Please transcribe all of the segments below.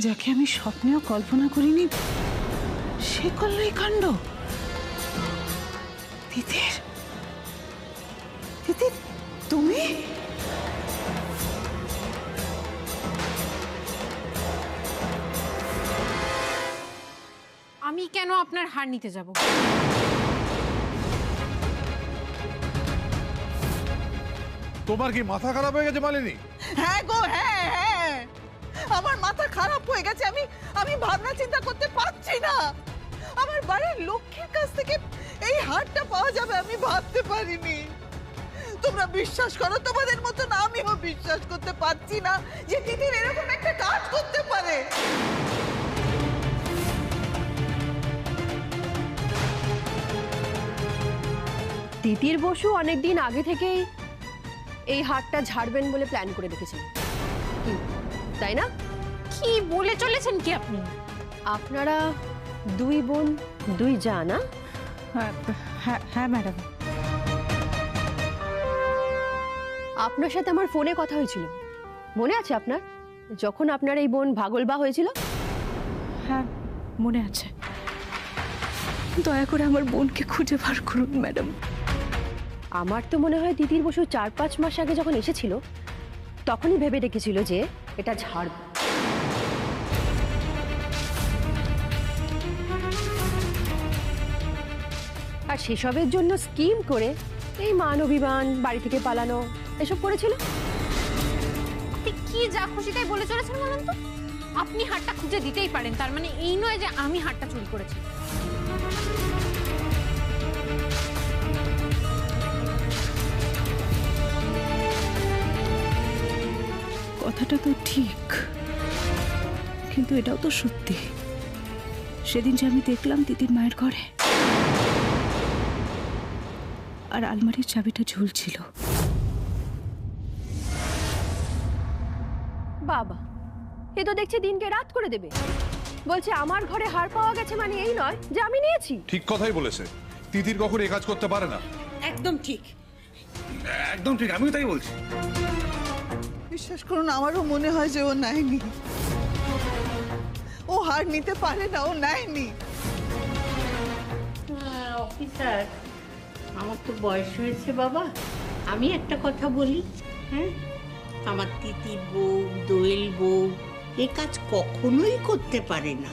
যাকে আমি স্বপ্নেও কল্পনা করিনি সে করলো এই কাণ্ড। তিতির, তিতির তুমি? আমি কেন আপনার হার নিতে যাব? তোমার কি মাথা খারাপ হয়ে গেছে মালিনী? হ্যাঁ গো, হ্যাঁ হ্যাঁ, আমার মাথা খারাপ হয়ে গেছে। আমি ভাবনা চিন্তা করতে পারছি না। আমার বাড়ির লক্ষ্মীর কাছ থেকে এই হারটা পাওয়া যাবে আমি ভাবতে পারিনি। তোমরা বিশ্বাস করো, তোমাদের মতন আমিও বিশ্বাস করতে পারছি না যে তিতির এরকম একটা কাজ করতে পারে। তিতির বসু অনেকদিন আগে থেকেই এই হারটা ঝাড়বেন বলে প্ল্যান করে রেখেছিলেন, তাই না? কি বলে চলেছেন কি আপনি? আপনারা দুই বোন দুই যা না? হ্যাঁ ম্যাডাম। আপনার সাথে আমার ফোনে কথা হয়েছিল, মনে আছে আপনার? যখন আপনার এই বোন ভাগলবা হয়েছিল। হ্যাঁ মনে আছে। দয়া করে আমার বোনকে খুঁজে বার করুন ম্যাডাম। আমার তো মনে হয় তিতির বসু 4-5 মাস আগে যখন এসেছিল তখনই ভেবে রেখেছিল যে এটা ঝাড়ব। আর সেসবের জন্য স্কিম করে এই মান অভিমান, বাড়ি থেকে পালানো এসব করেছিল। আপনি কি যা খুশি তাই বলে চলেছেন বলুন তো? আপনি হারটা খুঁজে দিতেই পারেন, তার মানে এই নয় যে আমি হারটা চুরি করেছি। কথাটা তো ঠিক, কিন্তু এটাও তো সত্যি। সেদিন যে আমি দেখলাম তিতির মায়ের ঘরে আর আলমারির চাবিটা ঝুলছিল। বাবা, এ তো দেখছি দিনকে রাত করে দেবে। বলছে আমার ঘরে হার পাওয়া গেছে মানে এই নয় যে আমি নিয়েছি। ঠিক কথাই বলেছে, তিতির কখন এই কাজ করতে পারে না। একদম ঠিক, একদম ঠিক, আমিও তাই বলছি। বিশ্বাস করুন আমারও মনে হয় যে ও নেয়নি। ও হার নিতে পারে না, ও নেয়নি। অফিসার, আমার তো বয়স হয়েছে বাবা, আমি একটা কথা বলি। হ্যাঁ, আমার তিতির বউ, দোয়েল বউ এ কাজ কখনোই করতে পারে না।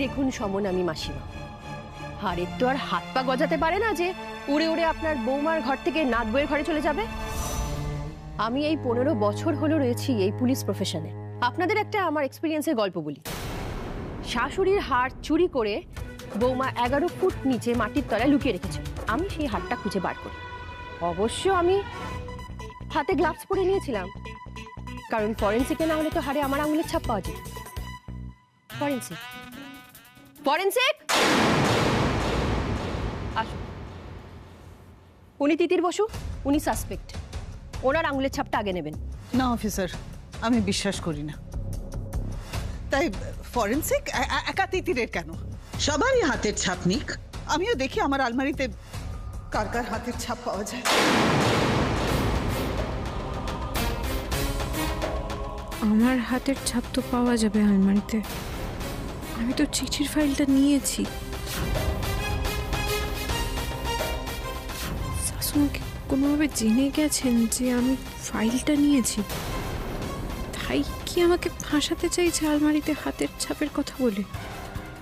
দেখুন সমন, আমি মাসিমা, হারের তো আর হাত পা গজাতে পারে না যে উড়ে উড়ে আপনার বৌমার ঘর থেকে নাত বইয়ের ঘরে চলে যাবে। আমি এই 15 বছর হলো রয়েছি এই পুলিশ প্রফেশনে। আপনাদের একটা আমার এক্সপিরিয়েন্সের গল্প বলি। শাশুড়ির হার চুরি করে বৌমা 11 ফুট নিচে মাটির তলায় লুকিয়ে রেখেছে। আমি সেই হারটা খুঁজে বার করি। অবশ্য আমি হাতে গ্লাভস পরে নিয়েছিলাম, কারণ ফরেন্সিকে না হলে তো হারে আমার আঙুলের ছাপ পাওয়া যায়। ফরেন্সিক, ফরেন্সিক আসুন। উনি তিতির বসু, উনি সাসপেক্ট। ওনার আঙুলের ছাপটা আগে নেবেন। না অফিসার, আমি বিশ্বাস করি না। তাই ফরেন্সিক একা তিতিরের কেন? সবারই হাতের ছাপ নিক। আমিও দেখি আমার আলমারিতে কার কার হাতের ছাপ পাওয়া যায়। আমার হাতের ছাপ তো পাওয়া যাবে আলমারিতে। আমি তো চিঠির ফাইলটা নিয়েছি। শাশুড়ি কোনোভাবে জেনে গেছেন যে আমি ফাইলটা নিয়েছি, তাই কি আমাকে ফাঁসাতে চাইছে আলমারিতে হাতের ছাপের কথা বলে?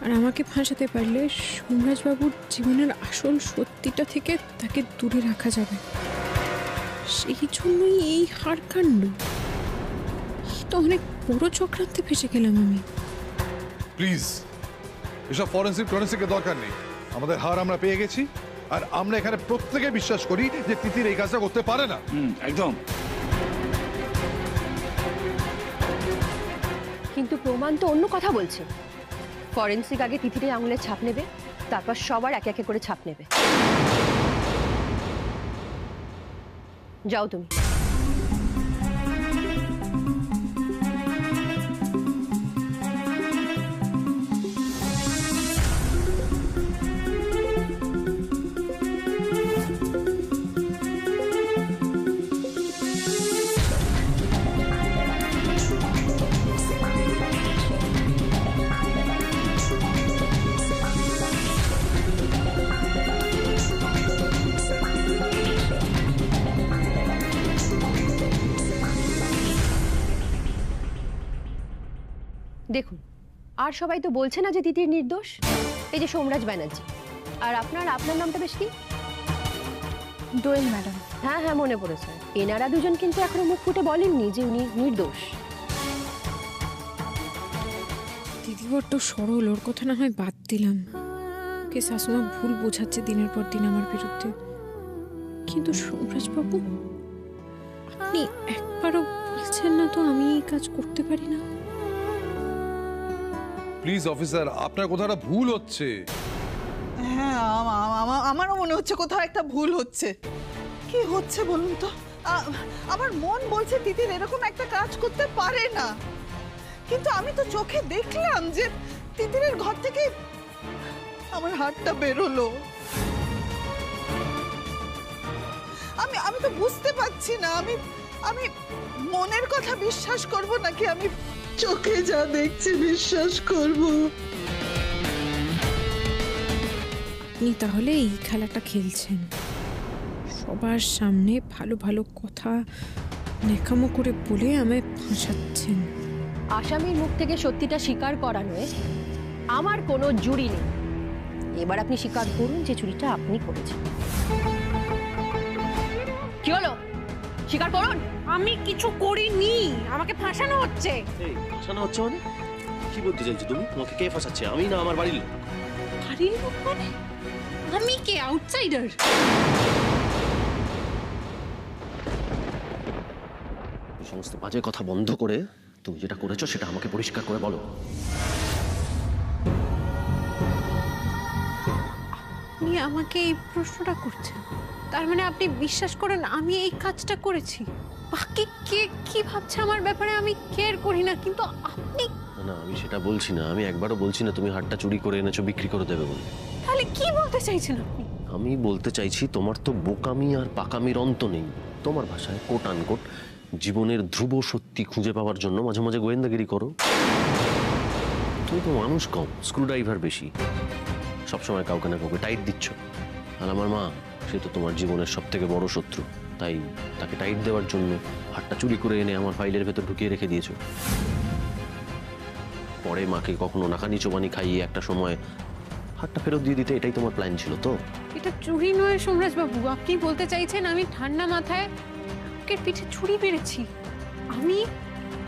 আর আমাকে ফাঁসাতে পারলে সোমরাজবাবুর জীবনের আসল সত্যিটা থেকে তাকে দূরে রাখা যাবে। সেই জন্যই এই হারকাণ্ড। তো অনেক বড় চক্রান্তে ফেসে গেলাম আমি। প্লিজ, এসব ফরেন্সিকের দরকার নেই। আমাদের হার আমরা পেয়ে গেছি, আর আমরা এখানে প্রত্যেকে বিশ্বাস করি যে তিতির এই কাজটা করতে পারে না। একদম। কিন্তু প্রমাণ তো অন্য কথা বলছে। ফরেন্সিক আগে তিতিরের আঙুলের ছাপ নেবে, তারপর সবার একে একে করে ছাপ নেবে। যাও তুমি। দেখুন, আর সবাই তো বলছে না যে তিতির নির্দোষ। এই যে সোমরাজ ব্যানার্জি, আর আপনার নামটা বেশ কি? দোয়েল ম্যাডাম। হ্যাঁ হ্যাঁ, মনে পড়েছে। এনারা দুজন কিন্তু এখনো মুখ ফুটে বলেননি যে উনি নির্দোষ। দিদি বড্ড সরল, ওর কথা না হয় বাদ দিলাম। কে শাশুমা ভুল বোঝাচ্ছে দিনের পর দিন আমার বিরুদ্ধে, কিন্তু সোমরাজ বাবু আপনি একবারও বলছেন না তো আমি এই কাজ করতে পারি না? প্লিজ অফিসার, আপনার কথাটা ভুল হচ্ছে। হ্যাঁ, আমারও মনে হচ্ছে কোথাও একটা ভুল হচ্ছে। কি হচ্ছে বলুন তো? আমার মন বলছে তিতির এরকম একটা কাজ করতে পারে না, কিন্তু আমি তো চোখে দেখলাম যে তিতিরের ঘর থেকে আমার হাতটা বেরোলো। আমি তো বুঝতে পারছি না আমি মনের কথা বিশ্বাস করব নাকি আমি চোখে যা দেখছি বিশ্বাস করব। আপনি তাহলে এই খেলাটা খেলছেন, সবার সামনে ভালো ভালো কথা নেকামো করে বলে আমায় ফাঁসাচ্ছেন। আসামির মুখ থেকে সত্যিটা স্বীকার করানোয় আমার কোনো জুড়ি নেই। এবার আপনি স্বীকার করুন যে চুরিটা আপনি করেছেন। কি হলো? স্বীকার করুন। আমি কিছু করিনি, আমাকে ফাঁসানো হচ্ছে। এই ফাঁসানো হচ্ছে মানে কি বলতে চাইছো তুমি? তোমাকে কে ফাঁসাচ্ছে? আমি না আমার বাড়ির লোক? বাড়ির লোক মানে? আমি কে? আউটসাইডার? এই সমস্ত বাজে কথা বন্ধ করে তুমি যেটা করেছো সেটা আমাকে পরিষ্কার করে বলো। আপনি আমাকে এই প্রশ্নটা করছেন, তার মানে আপনি বিশ্বাস করেন আমি এই কাজটা করেছি? বাকি কে কি ভাবছে আমার ব্যাপারে আমি কেয়ার করি না, কিন্তু আপনি। না, আমি সেটা বলছি না। আমি একবারও বলছি না তুমি হাটটা চুরি করে এনেছো বিক্রি করে দেবে বলে। তাহলে কি বলতে চাইছেন আপনি? আমি বলতে চাইছি তোমার তো বোকামি আর পাকামির অন্ত নেই। তোমার ভাষায় কোট আনকোট জীবনের ধ্রুব সত্যি খুঁজে পাওয়ার জন্য মাঝে মাঝে গোয়েন্দাগিরি করো। তুমি তো মানুষ কম, স্ক্রুড্রাইভার বেশি। সবসময় কাউকে না কাউকে টাইট দিচ্ছ। আর আমার মা, সে তো তোমার জীবনের সব থেকে বড় শত্রু, তাই তাকে টাইট দেওয়ার জন্য হাটটা চুরি করে এনে আমার ফাইলের ভেতর ঢুকিয়ে রেখে দিয়েছো। পরে মাকে কখনো নাকানি চোবানি খাইয়ে একটা সময় হাটটা ফেরত দিয়ে দিতে, এটাই তোমার প্ল্যান ছিল তো? এটা চুরি নয় সোমরাজ বাবু, আপনি বলতে চাইছেন আমি ঠান্ডা মাথায় লোকের পিঠে ছুরি মেরেছি? আমি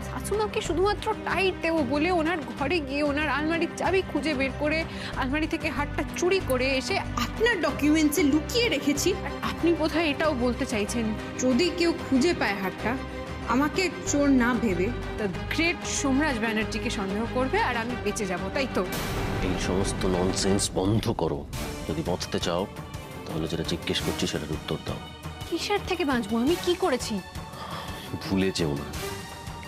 শাশুমাকে শুধুমাত্র টাইট দেবো বলে ওনার ঘরে গিয়ে ওনার আলমারির চাবি খুঁজে বের করে আলমারি থেকে হাটটা চুরি করে এসে আপনার ডকুমেন্টসে লুকিয়ে রেখেছি। আর আপনি বোধহয় এটাও বলতে চাইছেন যদি কেউ খুঁজে পায় হাটটা, আমাকে চোর না ভেবে দ্য গ্রেট সোমরাজ ব্যানার্জিকে সন্দেহ করবে আর আমি বেঁচে যাব, তাই তো? এই সমস্ত ননসেন্স বন্ধ করো। যদি বাঁচতে চাও তাহলে যেটা জিজ্ঞেস করছি সেটার উত্তর দাও। কিসের থেকে বাঁচবো? আমি কি করেছি? ভুলে যেও না,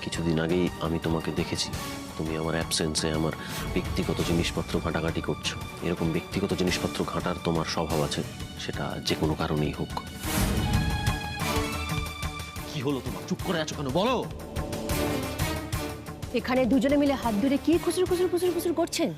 কিছুদিন আগেই আমি তোমাকে দেখেছি তুমি আমার অ্যাবসেন্সে আমার ব্যক্তিগত জিনিসপত্র ঘাঁটাঘাঁটি করছো। এরকম ব্যক্তিগত জিনিসপত্র ঘাঁটার তোমার স্বভাব আছে, সেটা যে কোনো কারণেই হোক। কি হলো তোমার? চুপ করে আছো কেন? বলো। এখানে দুজনে মিলে হাত ধরে কি খুচুর করছেন?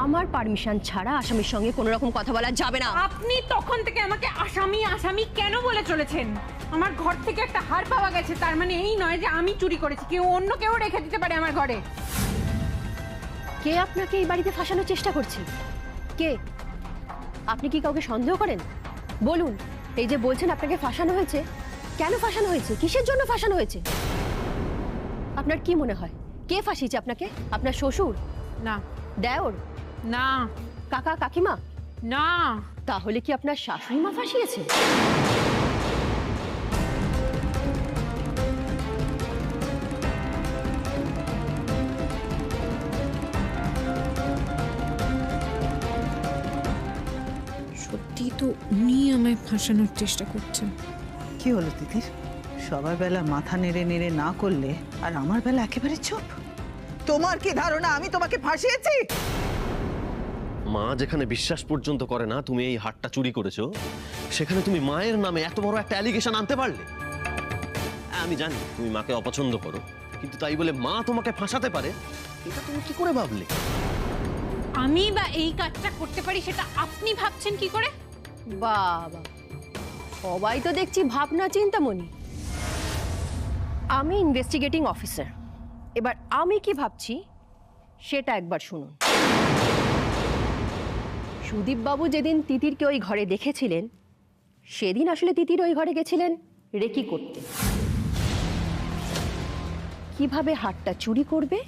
আমার পারমিশন ছাড়া আসামির সঙ্গে কোনো রকম কথা বলা যাবে না। আপনি তখন থেকে আমাকে আসামি আসামি কেন বলে চলেছেন? আমার ঘর থেকে একটা হার পাওয়া গেছে, তার মানে এই নয় যে আমি চুরি করেছি। কেউ অন্য কেউ রেখে দিতে পারে আমার ঘরে। কে আপনাকে এই বাড়িতে ফাঁসানোর চেষ্টা করছে? কে? আপনি কি কাউকে সন্দেহ করেন? বলুন। এই যে বলছেন আপনাকে ফাঁসানো হয়েছে, কেন ফাঁসানো হয়েছে? কিসের জন্য ফাঁসানো হয়েছে? আপনার কি মনে হয় কে ফাঁসিয়েছে আপনাকে? আপনার শ্বশুর? না। দেওর? না। কাকা কাকিমা? না। তাহলে কি আপনার শাশুড়ি মা ফাঁসিয়েছে? সত্যি তো উনি আমায় ফাঁসানোর চেষ্টা করছেন। কি হলো তিতির? সবার বেলা মাথা নেড়ে নেড়ে না করলে আর আমার বেলা একেবারে চুপ। তোমার কি ধারণা আমি তোমাকে ফাঁসিয়েছি? মা যেখানে বিশ্বাস পর্যন্ত করে না তুমি এই হাটটা চুরি করেছো, সেখানে তুমি মায়ের নামে এত বড় একটা অ্যালিগেশন আনতে পারলে? আমি জানি তুমি মাকে অপছন্দ করো, কিন্তু তাই বলে মা তোমাকে ফাঁসাতে পারে এটা তুমি কি করে ভাবলে? আমি বা এই কাজটা করতে পারি সেটা আপনি ভাবছেন কি করে? বাবা, সবাই তো দেখছি ভাবনা চিন্তামণি। আমি ইনভেস্টিগেটিং অফিসার, এবার আমি কি ভাবছি সেটা একবার শুনুন। সুদীপ বাবু যেদিন তিতিরকে ওই ঘরে দেখেছিলেন সেদিন আসলে তিতির ওই ঘরে গেছিলেন রেকি করতে। কিভাবে হারটা চুরি করবে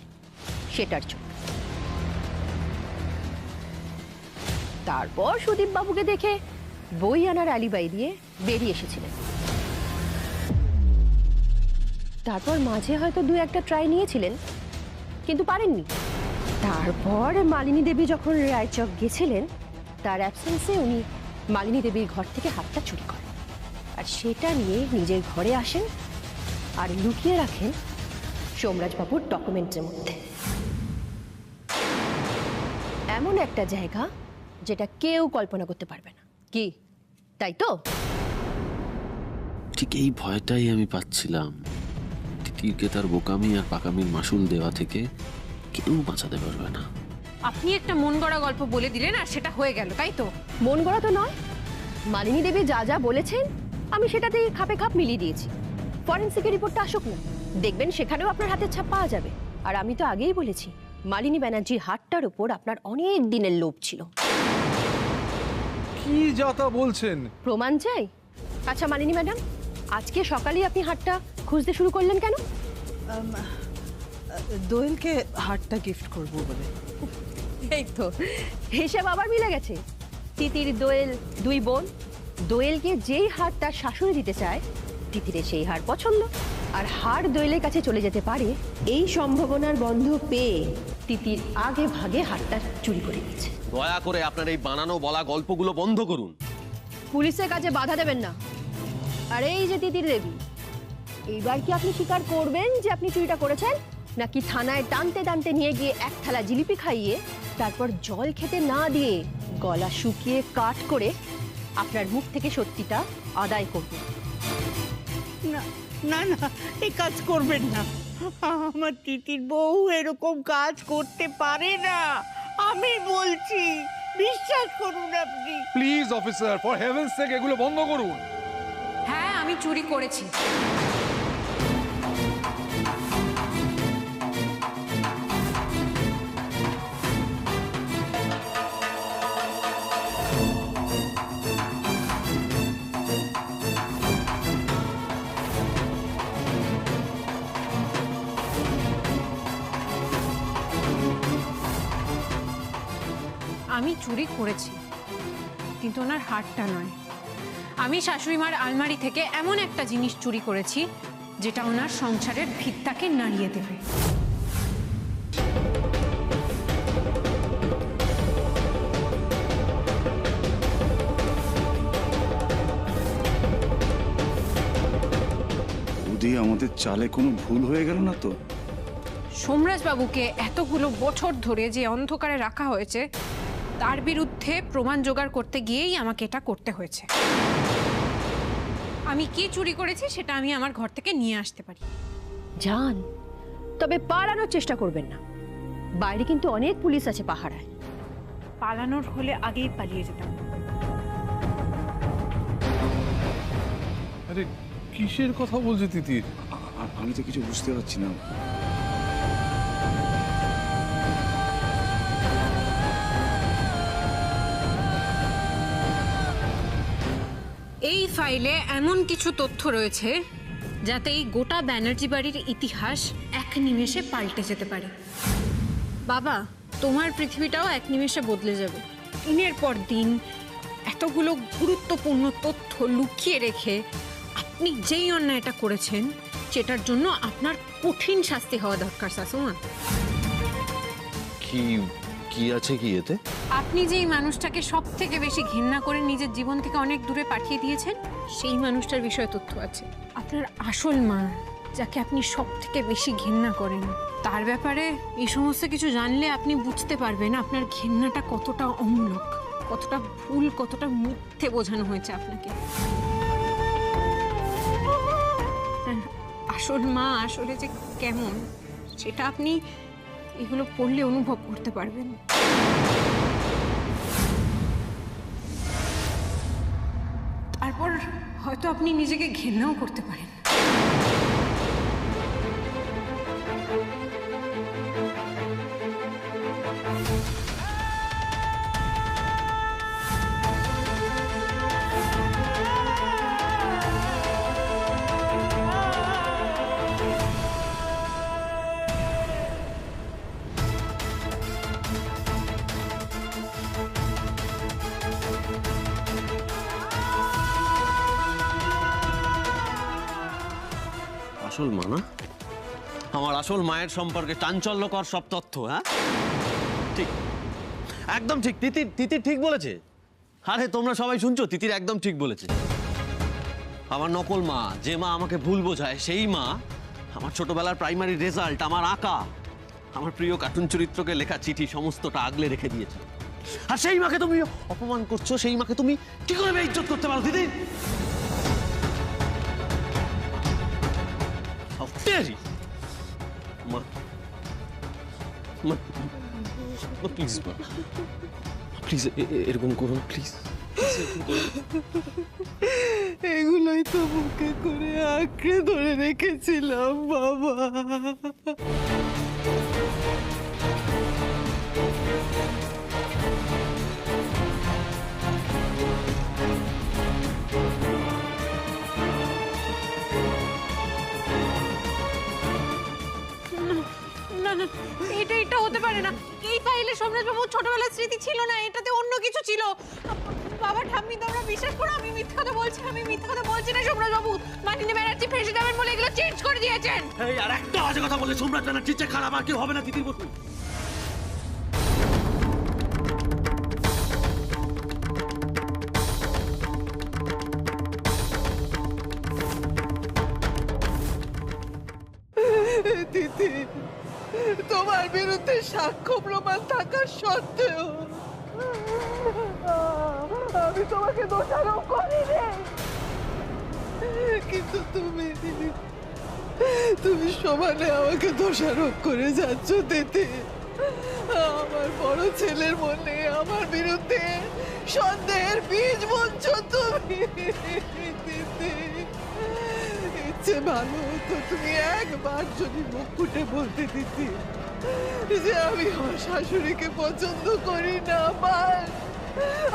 সেটার জন্য। তারপর সুদীপ বাবুকে দেখে বই আনার আলিবাই দিয়ে বেরিয়ে এসেছিলেন। তারপর মাঝে হয়তো দু একটা ট্রাই নিয়েছিলেন কিন্তু পারেননি। তারপর মালিনী দেবী যখন রায়চক গেছিলেন তার অ্যাবসেন্সে উনি মালিনী দেবীর ঘর থেকে হাতটা চুরি করেন আর সেটা নিয়ে নিজের ঘরে আসেন আর লুকিয়ে রাখেন সোমরাজবাবুর ডকুমেন্টের মধ্যে। এমন একটা জায়গা যেটা কেউ কল্পনা করতে পারবে না, কি তাই তো? ঠিক এই ভয়টাই আমি পাচ্ছিলাম, তিতিরকে তার বোকামি আর পাকামির মাসুল দেওয়া থেকে কেউ বাঁচাতে পারবে না। আপনি একটা মন গড়া গল্প বলে দিলেন আর সেটা হয়ে গেল, তাই তো? মন গড়া তো নয়, মালিনী দেবী যা যা বলেছেন আমি সেটাতেই খাপে খাপ মিলিয়ে দিয়েছি। ফরেন্সিকের রিপোর্টটা আসুক না, দেখবেন সেখানেও আপনার হাতের ছাপ পাওয়া যাবে। আর আমি তো আগেই বলেছি মালিনী ব্যানার্জির হাতটার উপর আপনার অনেক দিনের লোভ ছিল। কি যা তা বলছেন? প্রমাণ চাই? আচ্ছা মালিনী ম্যাডাম, আজকে সকালেই আপনি হাতটা খুঁজতে শুরু করলেন কেন? দোয়েলকে হারটা গিফট করব বলে। এই তো হিসেব আবার মিলে গেছে। তিতির দোয়েল দুই বোন, দোয়েলকে যেই হার তার শাশুড়ি দিতে চায় তিতিরের সেই হার পছন্দ, আর হার দোয়েলের কাছে চলে যেতে পারে এই সম্ভাবনার বন্ধ পেয়ে তিতির আগে ভাগে হারটা চুরি করে নিয়েছে। দয়া করে আপনার এই বানানো বলা গল্পগুলো বন্ধ করুন। পুলিশের কাছে বাধা দেবেন না। আর এই যে তিতির দেবী, এইবার কি আপনি স্বীকার করবেন যে আপনি চুরিটা করেছেন, নাকি থানায় টানতে টানতে নিয়ে গিয়ে এক থালা জিলিপি খাইয়ে তারপর জল খেতে না দিয়ে গলা শুকিয়ে কাট করে আপনার মুখ থেকে সত্যিটা আদায় করবেন? না না না, এই কাজ করবেন না। আমার তিতির বউ এরকম কাজ করতে পারে না, আমি বলছি, বিশ্বাস করুন আপনি। প্লিজ অফিসার, ফর হেভেন্স সেক এগুলো বন্ধ করুন। হ্যাঁ, আমি চুরি করেছি। আমি চুরি করেছি, কিন্তু ওনার হারটা নয়। আমি শাশুড়িমার আলমারি থেকে এমন একটা জিনিস চুরি করেছি যেটা ওনার সংসারের ভিতটাকে নাড়িয়ে দেবে। বৌদি, আমাদের চালে কোনো ভুল হয়ে গেল না তো? সোমরাজবাবুকে এতগুলো বছর ধরে যে অন্ধকারে রাখা হয়েছে তার বিরুদ্ধে প্রমাণ জোগাড় করতে গিয়েই আমাকে এটা করতে হয়েছে। আমি কি চুরি করেছি সেটা আমি আমার ঘর থেকে নিয়ে আসতে পারি। যান, তবে পালানোর চেষ্টা করবেন না, বাইরে কিন্তু অনেক পুলিশ আছে পাহারায়। পালানোর হলে আগেই পালিয়ে যেতাম। আরে কিসের কথা বলছে তিতির? আমি তো কিছু বুঝতে পারছি না। এই ফাইলে এমন কিছু তথ্য রয়েছে যাতে এই গোটা ব্যানার্জি বাড়ির ইতিহাস এক নিমেষে পাল্টে যেতে পারে। বাবা, তোমার পৃথিবীটাও এক নিমেষে বদলে যাবে। দিনের পর দিন এতগুলো গুরুত্বপূর্ণ তথ্য লুকিয়ে রেখে আপনি যেই অন্যায়টা করেছেন সেটার জন্য আপনার কঠিন শাস্তি হওয়া দরকার শাশুমা। কি কি আছে কি এতে? আপনি যেই মানুষটাকে সব থেকে বেশি ঘৃণা করে নিজের জীবন থেকে অনেক দূরে পাঠিয়ে দিয়েছেন সেই মানুষটার বিষয়ে তথ্য আছে। আপনার আসল মা, যাকে আপনি সব থেকে বেশি ঘৃণা করেন, তার ব্যাপারে এই সমস্ত কিছু জানলে আপনি বুঝতে পারবেন আপনার ঘৃণাটা কতটা অমূলক, কতটা ভুল, কতটা মিথ্যে বোঝানো হয়েছে আপনাকে। আসল মা আসলে যে কেমন সেটা আপনি এগুলো পড়লে অনুভব করতে পারবেন। তারপর হয়তো আপনি নিজেকে ঘৃণাও করতে পারেন। আসল মা না? আমার আসল মায়ের সম্পর্কে চাঞ্চল্যকর সব তথ্য, হ্যাঁ? ঠিক, একদম ঠিক। তিতির ঠিক বলেছে। আরে তোমরা সবাই শুনছো, তিতির একদম ঠিক বলেছে। আমার নকল মা, যে মা আমাকে ভুল বোঝায়, সেই মা আমার ছোটবেলার প্রাইমারি রেজাল্ট, আমার আঁকা, আমার প্রিয় কার্টুন চরিত্রকে লেখা চিঠি সমস্তটা আগলে রেখে দিয়েছে। আর সেই মাকে তুমি অপমান করছো, সেই মাকে তুমি কি করে বেইজ্জত করতে পারো দিদি? How dare you? মা, প্লিজ মা, প্লিজ এরকম করো না, প্লিজ। এগুলোই তো মুখে করে আঁকড়ে ধরে রেখেছিলাম বাবা। না না, এটা হতে পারে না। এই ফাইলে সোমরাজবাবুর ছোটবেলার স্মৃতি ছিল না, এটাতে অন্য কিছু ছিল। বাবা ঠাম্মি, তোমরা বিশ্বাস করো, আমি মিথ্যা কথা বলছি না। সোমরাজবাবু মানিনী ব্যানার্জি ফেসে যাবেন বলে এগুলো চেঞ্জ করে দিয়েছেন। এই আর একটা বাজে কথা বলে সোমরাজ ব্যানার্জির চেয়ে খারাপ আর কেউ হবে না তিতির বসু। দিদি, তোমার বিরুদ্ধে সাক্ষ্য প্রমাণ থাকা সত্ত্বেও আমি তোমাকে দোষারোপ করিনি, কিন্তু তুমি সমানে আমাকে দোষারোপ করে যাচ্ছ দিদি। আমার বড় ছেলের মনে আমার বিরুদ্ধে সন্দেহের বীজ বুনছো তুমি দিদি। ইচ্ছে ভালো তো তুমি একবার যদি মুখ ফুটে বলতে দিতি যে আমি আমার শাশুড়িকে পছন্দ করি না,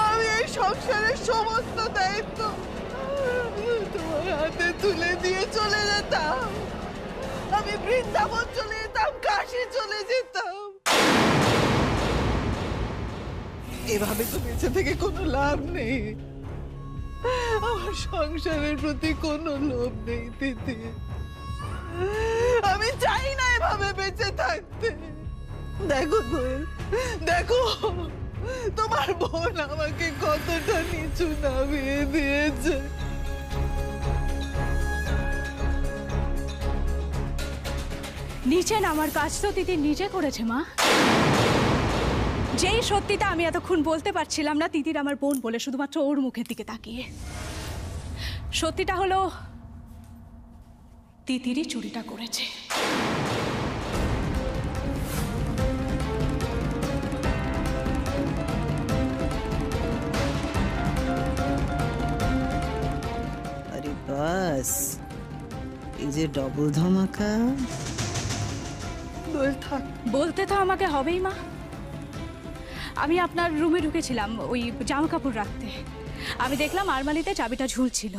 আমি এই সংসারের সমস্ত দায়িত্ব তোমার হাতে তুলে দিয়ে চলে যেতাম, আমি বৃন্দাবন চলে যেতাম, কাশি চলে যেতাম। এভাবে তো বেঁচে থেকে কোনো লাভ নেই, আমার সংসারের প্রতি কোনো লোভ নেই দিদি। আমি চাই না এভাবে বেঁচে থাকতে। দেখো দোয়েল, দেখো তোমার বোন আমাকে কতটা নিচু নামিয়ে দিয়েছে। নিচে নামার কাজ তো তিতির নিজে করেছে মা। যেই সত্যিটা আমি এতক্ষণ বলতে পারছিলাম না তিতির আমার বোন বলে, শুধুমাত্র ওর মুখের দিকে তাকিয়ে, সত্যিটা হলো তিতিরই চুরিটা করেছে। আরে বাস, এই যে ডবল ধামাকা। দোয়েল থাক, বলতে তো আমাকে হবেই মা। আমি আপনার রুমে ঢুকেছিলাম ওই জামা কাপড় রাখতে, আমি দেখলাম আলমারিতে চাবিটা ঝুলছিল।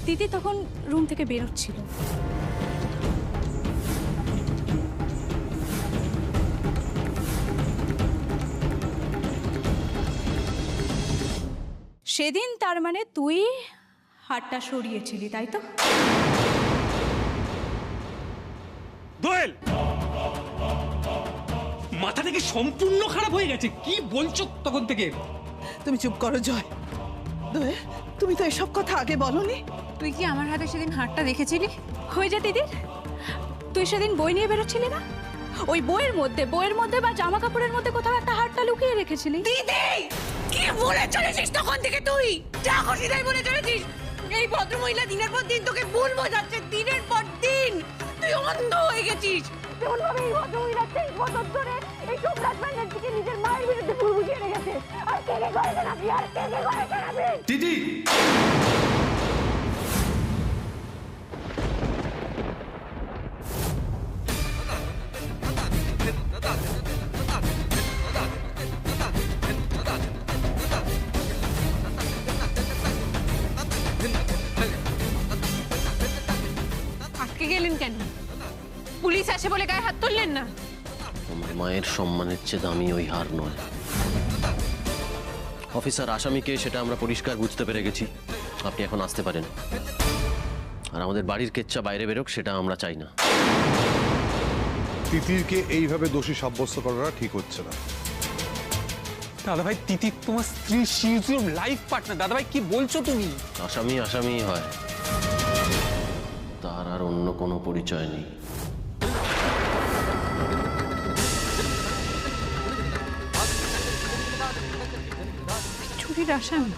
তিতি তখন রুম থেকে বেরোচ্ছিল। সেদিন তার মানে তুই হাতটা সরিয়েছিলি, তাই তো? দোয়েল, মাথা থেকে সম্পূর্ণ খারাপ হয়ে গেছে। কি বলছো তখন থেকে? তুমি চুপ করো জয়। দোয়েল, তুমি তো এসব কথা আগে বলনি। তুই কি আমার হাতে সেদিন হাতটা দেখেছিলি? হয়ে যা দিদির, তুই সেদিন বই নিয়ে বেরোচ্ছিলি না? ওই বইয়ের মধ্যে বা জামা কাপড়ের মধ্যে কোথাও একটা হাতটা লুকিয়ে রেখেছিলি। দিদি, কি বলে চলেছিস তখন থেকে? তুই যা খুশি তাই বলে চলেছিস। এই ভদ্রমহিলা দিনের পর দিন তোকে ভুল বোঝাচ্ছে, দিনের পর দিন। তুই অন্ধ হয়ে গেছিস। যেমন ভাবে এই ভদ্রমহিলা 23 বছর ধরে এই সোমরাজ ব্যানার্জিকে নিজের মায়ের বিরুদ্ধে ভুল বুঝিয়ে রেখেছে। আর কে কে করে জানাবি, আর কে কে করে জানাবি? দিদি, আটকে গেলেন কেন? পুলিশ আসে বলে গায়ে হাত তুললেন না? আমার মায়ের সম্মানের চেয়ে দামি ওই হার নয়। অফিসার, আসামিকে সেটা আমরা পরিষ্কার বুঝতে পেরে গেছি। আপনি এখন আসতে পারেন। আর আমাদের বাড়ির কেচ্চা বাইরে বেরোক সেটা আমরা চাই না। তিতিরকে এইভাবে দোষী সাব্যস্ত করাটা ঠিক হচ্ছে না। দাদাভাই তিতি তোমার স্ত্রী, she is your life partner. দাদাভাই কি বলছো তুমি? আসামি আসামি হয়, তার আর অন্য কোনো পরিচয় নেই। চুরির আসামি?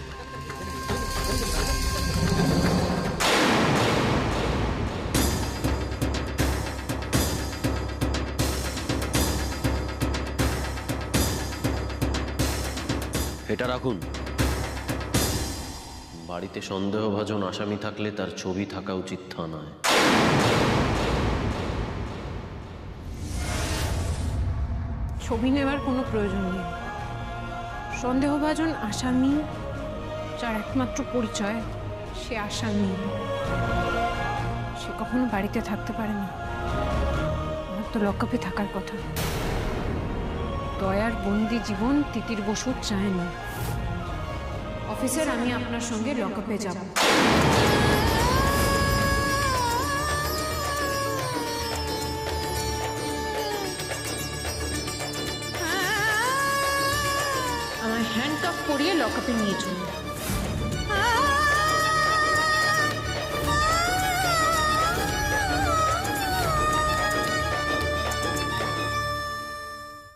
এটা রাখুন। বাড়িতে সন্দেহভাজন আসামি থাকলে তার ছবি থাকা উচিত থানায়। ছবি নেওয়ার কোনো প্রয়োজন নেই। সন্দেহভাজন আসামি, যার একমাত্র পরিচয় সে আসামি, সে কখনো বাড়িতে থাকতে পারে না। আমার তো লকআপে থাকার কথা। দয়ার বন্দি জীবন তিতির বসু চায় না। অফিসার, আমি আপনার সঙ্গে লকআপে যাব। আমার হ্যান্ডকাফ পরিয়ে লকআপে নিয়ে চলুন।